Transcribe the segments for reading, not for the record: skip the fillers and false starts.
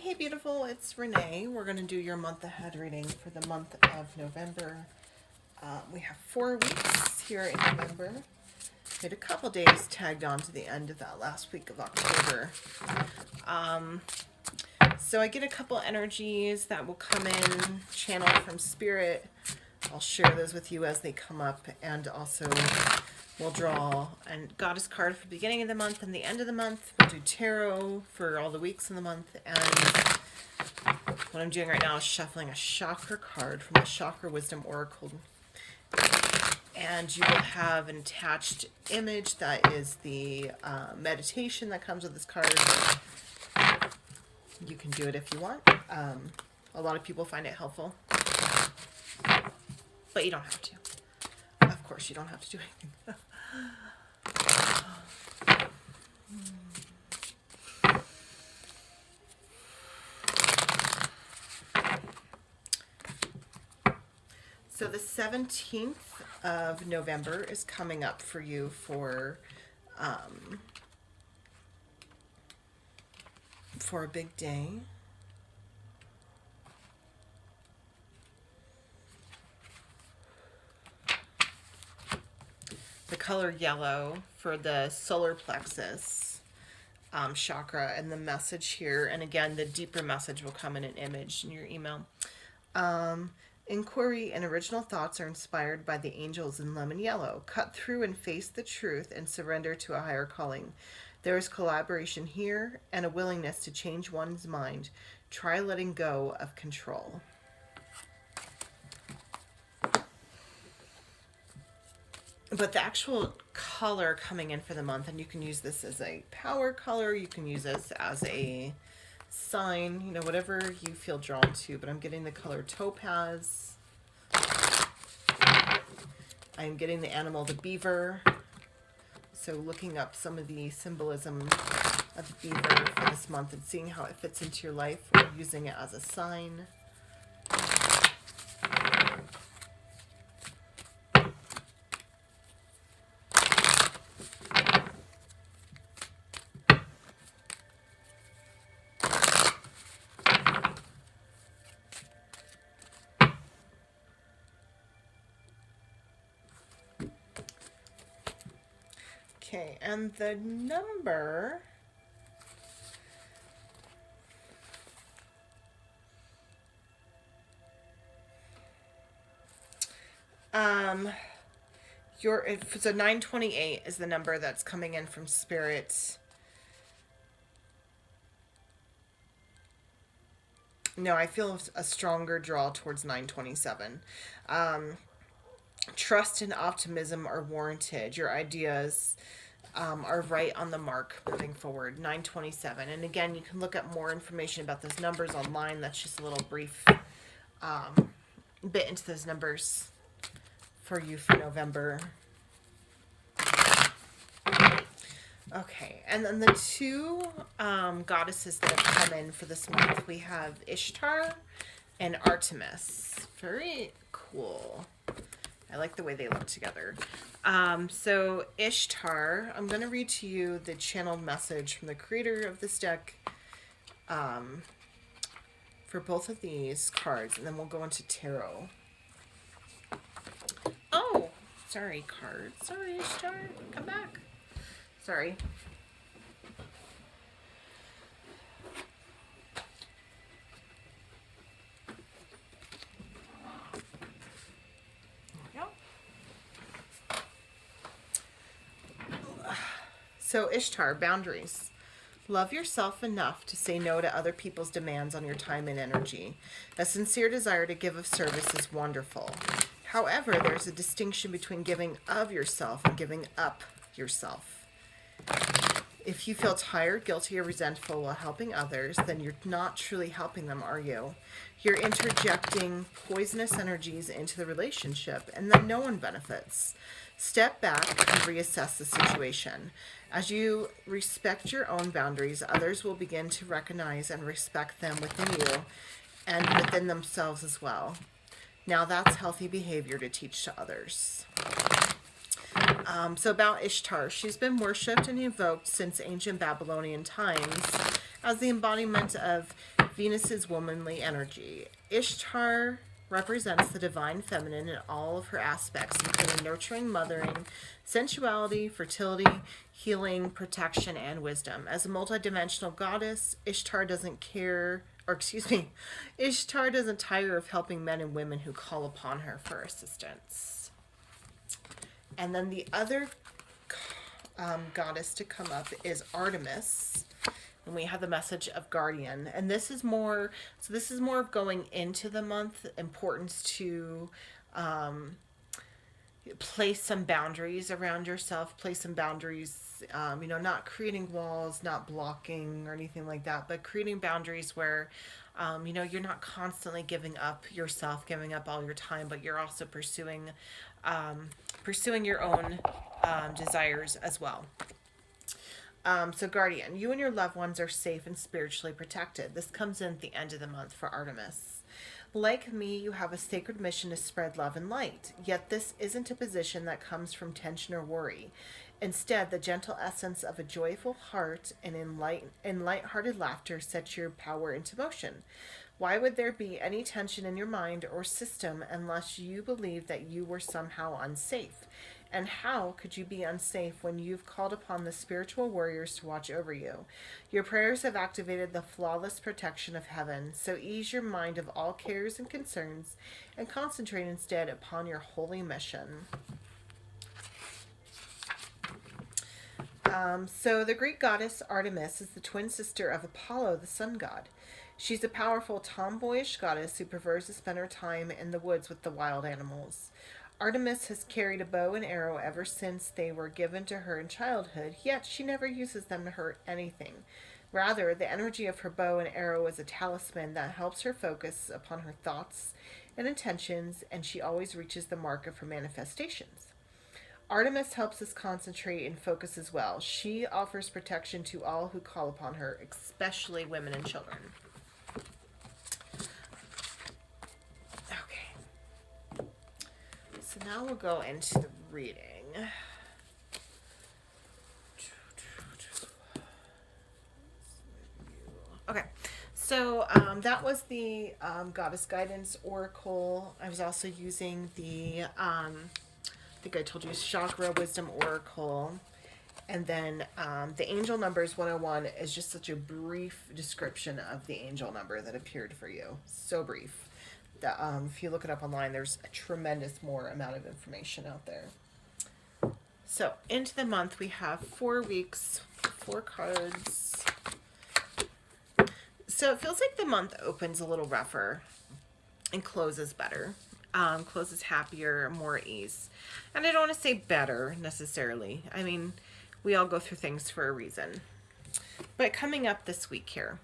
Hey beautiful, it's Renee. We're going to do your month ahead reading for the month of November. We have 4 weeks here in November. We had a couple days tagged on to the end of that last week of October. So I get a couple energies that will come in, channeled from Spirit. I'll share those with you as they come up, and also we'll draw a goddess card for the beginning of the month and the end of the month. We'll do tarot for all the weeks in the month, and what I'm doing right now is shuffling a chakra card from the Chakra Wisdom Oracle. And you will have an attached image that is the meditation that comes with this card. You can do it if you want. A lot of people find it helpful, but you don't have to. Of course, you don't have to do anything. So the 17th of November is coming up for you for a big day. The color yellow for the solar plexus chakra, and the message here, and again, the deeper message will come in an image in your email. Inquiry and original thoughts are inspired by the angels in lemon yellow. Cut through and face the truth and surrender to a higher calling. There is collaboration here and a willingness to change one's mind. Try letting go of control. But the actual color coming in for the month, and you can use this as a power color, you can use this as a sign, you know, whatever you feel drawn to, but I'm getting the color topaz. I'm getting the animal, the beaver. So looking up some of the symbolism of the beaver for this month and seeing how it fits into your life, or using it as a sign. Okay, and the number so 928 is the number that's coming in from Spirit. No, I feel a stronger draw towards 927. Trust and optimism are warranted. Your ideas are right on the mark moving forward. 927. And again, you can look up more information about those numbers online. That's just a little brief bit into those numbers for you for November. Okay, and then the two goddesses that have come in for this month, we have Ishtar and Artemis. Very cool. I like the way they look together. So Ishtar, I'm going to read to you the channeled message from the creator of this deck for both of these cards, and then we'll go into tarot. Oh, sorry, card. Sorry, Ishtar. Come back. Sorry. So Ishtar, boundaries. Love yourself enough to say no to other people's demands on your time and energy. A sincere desire to give of service is wonderful. However, there's a distinction between giving of yourself and giving up yourself. If you feel tired, guilty, or resentful while helping others, then you're not truly helping them, are you? You're interjecting poisonous energies into the relationship, and then no one benefits. Step back and reassess the situation. As you respect your own boundaries, others will begin to recognize and respect them within you and within themselves as well. Now that's healthy behavior to teach to others. So about Ishtar, she's been worshipped and evoked since ancient Babylonian times as the embodiment of Venus's womanly energy. Ishtar represents the divine feminine in all of her aspects, including nurturing, mothering, sensuality, fertility, healing, protection, and wisdom. As a multidimensional goddess, Ishtar doesn't tire of helping men and women who call upon her for assistance. And then the other goddess to come up is Artemis. And we have the message of guardian. And this is more of going into the month, importance to place some boundaries around yourself, place some boundaries, not creating walls, not blocking or anything like that, but creating boundaries where, you're not constantly giving up yourself, giving up all your time, but you're also pursuing your own desires as well. So guardian, you and your loved ones are safe and spiritually protected. This comes in at the end of the month for Artemis. Like me, you have a sacred mission to spread love and light. Yet this isn't a position that comes from tension or worry. Instead, the gentle essence of a joyful heart and in light-hearted laughter sets your power into motion. Why would there be any tension in your mind or system unless you believe that you were somehow unsafe? And how could you be unsafe when you've called upon the spiritual warriors to watch over you? Your prayers have activated the flawless protection of heaven, so ease your mind of all cares and concerns and concentrate instead upon your holy mission. So the Greek goddess Artemis is the twin sister of Apollo, the sun god. She's a powerful tomboyish goddess who prefers to spend her time in the woods with the wild animals. Artemis has carried a bow and arrow ever since they were given to her in childhood, yet she never uses them to hurt anything. Rather, the energy of her bow and arrow is a talisman that helps her focus upon her thoughts and intentions, and she always reaches the mark of her manifestations. Artemis helps us concentrate and focus as well. She offers protection to all who call upon her, especially women and children. Okay. So now we'll go into the reading. Okay. So that was the Goddess Guidance Oracle. I was also using the... I think I told you Chakra Wisdom Oracle. And then the Angel Numbers 101 is just such a brief description of the angel number that appeared for you. So brief. That, if you look it up online, there's a tremendous more amount of information out there. So into the month, we have 4 weeks, 4 cards. So it feels like the month opens a little rougher and closes better. Closes happier, more at ease. And I don't want to say better necessarily. I mean, we all go through things for a reason. But coming up this week here,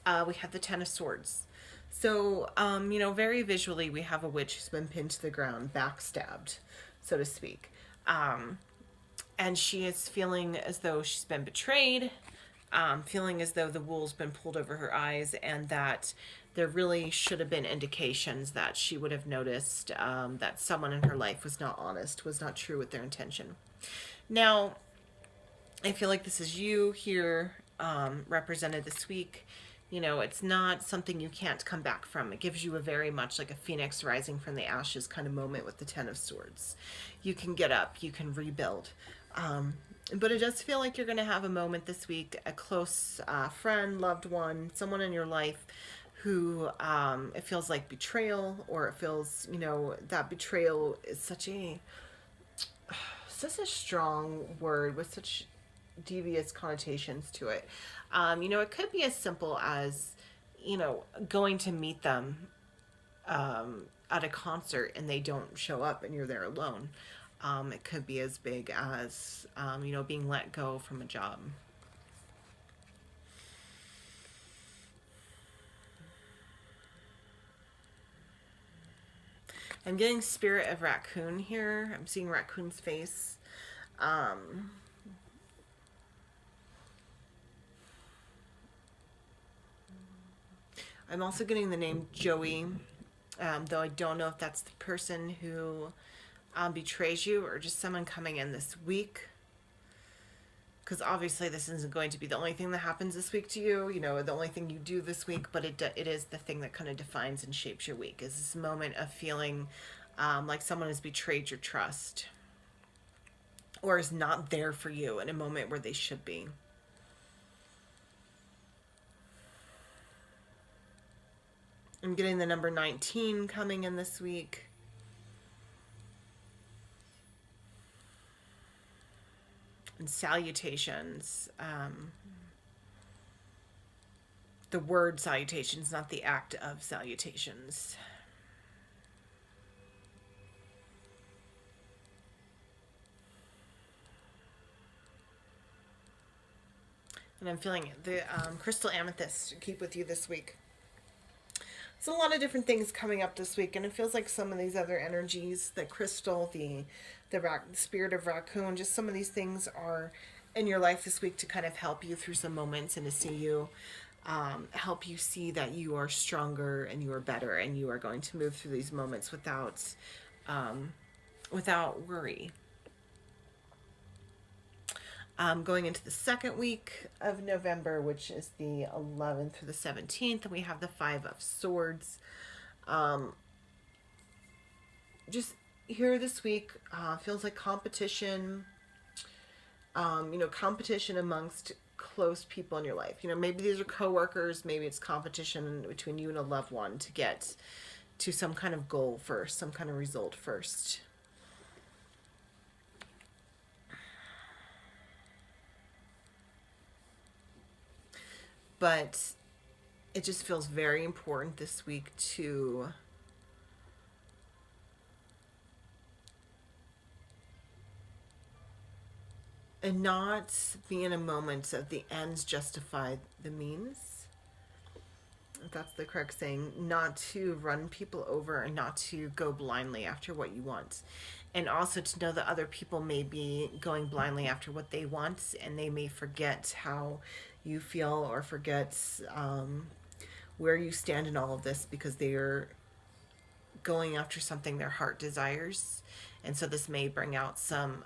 we have the Ten of Swords. So, very visually, we have a witch who's been pinned to the ground, backstabbed, so to speak. And she is feeling as though she's been betrayed, feeling as though the wool's been pulled over her eyes, and that there really should have been indications that she would have noticed that someone in her life was not honest, was not true with their intention. Now, I feel like this is you here represented this week. It's not something you can't come back from. It gives you a very much like a phoenix rising from the ashes kind of moment with the Ten of Swords. You can get up, you can rebuild. But it does feel like you're going to have a moment this week, a close friend, loved one, someone in your life who it feels like betrayal, or it feels, that betrayal is such a strong word with such devious connotations to it. It could be as simple as, going to meet them at a concert and they don't show up and you're there alone. It could be as big as, being let go from a job. I'm getting Spirit of Raccoon here. I'm seeing Raccoon's face. I'm also getting the name Joey, though I don't know if that's the person who betrays you or just someone coming in this week. because obviously this isn't going to be the only thing that happens this week to you, you know, the only thing you do this week, but it is the thing that kind of defines and shapes your week, is this moment of feeling like someone has betrayed your trust or is not there for you in a moment where they should be. I'm getting the number 19 coming in this week. And salutations. The word salutations, not the act of salutations. And I'm feeling the crystal amethyst to keep with you this week. There's a lot of different things coming up this week, and it feels like some of these other energies, the crystal, the spirit of raccoon, just some of these things are in your life this week to kind of help you through some moments and to see you, help you see that you are stronger and you are better and you are going to move through these moments without worry. Going into the second week of November, which is the 11th through the 17th, we have the Five of Swords. Just here this week, feels like competition, competition amongst close people in your life. You know, maybe these are coworkers, maybe it's competition between you and a loved one to get to some kind of goal first, some kind of result first. But it just feels very important this week to not be in a moment of the ends justify the means. If that's the correct saying, not to run people over and not to go blindly after what you want. And also to know that other people may be going blindly after what they want, and they may forget how you feel or forget where you stand in all of this because they are going after something their heart desires. And so this may bring out some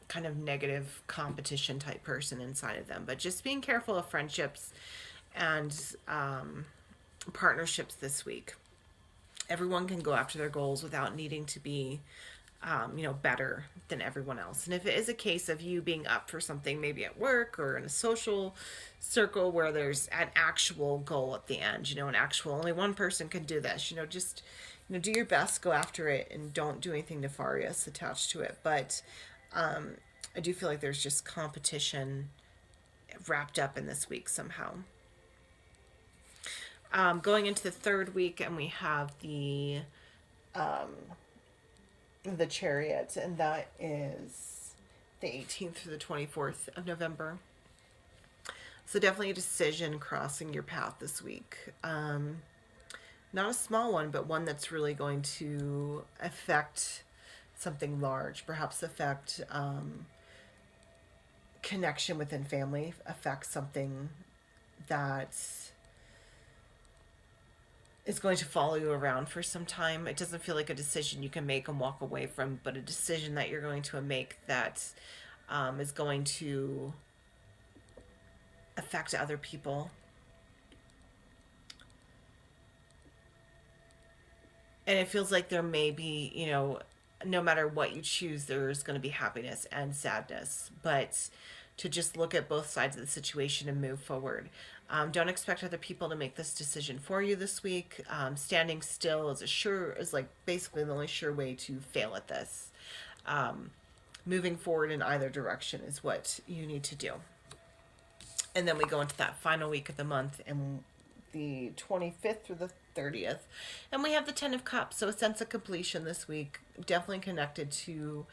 kind of negative competition type person inside of them. But just being careful of friendships and partnerships this week. Everyone can go after their goals without needing to be better than everyone else. And if it is a case of you being up for something, maybe at work or in a social circle where there's an actual goal at the end, only one person can do this, just, do your best, go after it, and don't do anything nefarious attached to it. But I do feel like there's just competition wrapped up in this week somehow. Going into the third week, and we have the Chariot, and that is the 18th through the 24th of November. So definitely a decision crossing your path this week. Not a small one, but one that's really going to affect something large, perhaps affect connection within family, affect something that is going to follow you around for some time. It doesn't feel like a decision you can make and walk away from, but a decision that you're going to make that is going to affect other people. And it feels like there may be, no matter what you choose, there's going to be happiness and sadness, but to just look at both sides of the situation and move forward. Don't expect other people to make this decision for you this week. Standing still is like basically the only sure way to fail at this. Moving forward in either direction is what you need to do. And then we go into that final week of the month, and the 25th through the 30th, and we have the 10 of Cups. So a sense of completion this week, definitely connected to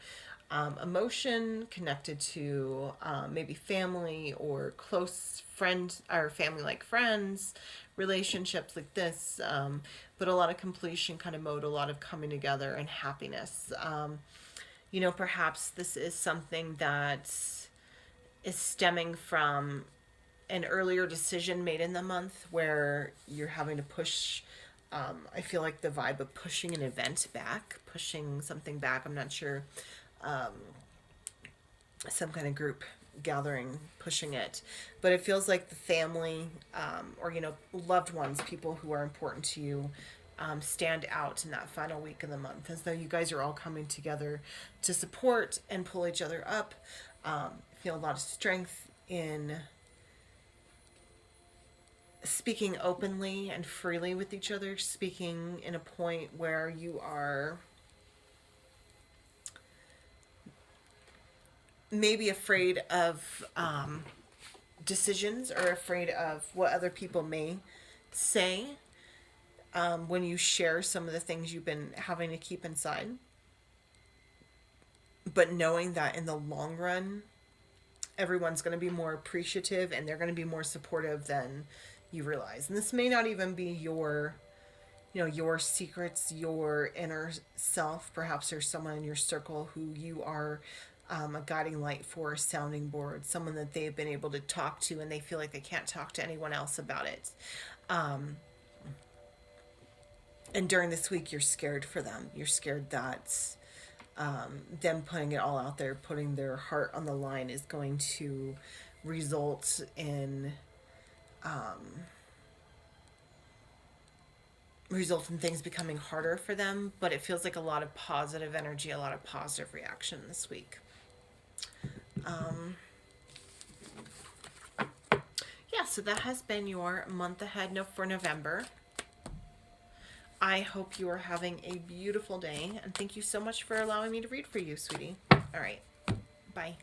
emotion, connected to maybe family or close friend or family like friends, relationships like this, but a lot of completion kind of mode, a lot of coming together and happiness. Perhaps this is something that is stemming from an earlier decision made in the month where you're having to push. I feel like the vibe of pushing an event back, pushing something back. I'm not sure. Some kind of group gathering, pushing it. But it feels like the family, or, loved ones, people who are important to you, stand out in that final week of the month, as though you guys are all coming together to support and pull each other up. Feel a lot of strength in speaking openly and freely with each other, speaking in a point where you are maybe afraid of decisions, or afraid of what other people may say, when you share some of the things you've been having to keep inside. But knowing that in the long run, everyone's going to be more appreciative and they're going to be more supportive than you realize. And this may not even be your secrets, your inner self. Perhaps there's someone in your circle who you are a guiding light for, a sounding board, someone that they've been able to talk to and they feel like they can't talk to anyone else about it. And during this week, you're scared for them. You're scared that them putting it all out there, putting their heart on the line, is going to result in things becoming harder for them. But it feels like a lot of positive energy, a lot of positive reaction this week. Yeah, so that has been your month ahead for November. I hope you are having a beautiful day, and thank you so much for allowing me to read for you, sweetie. All right, bye.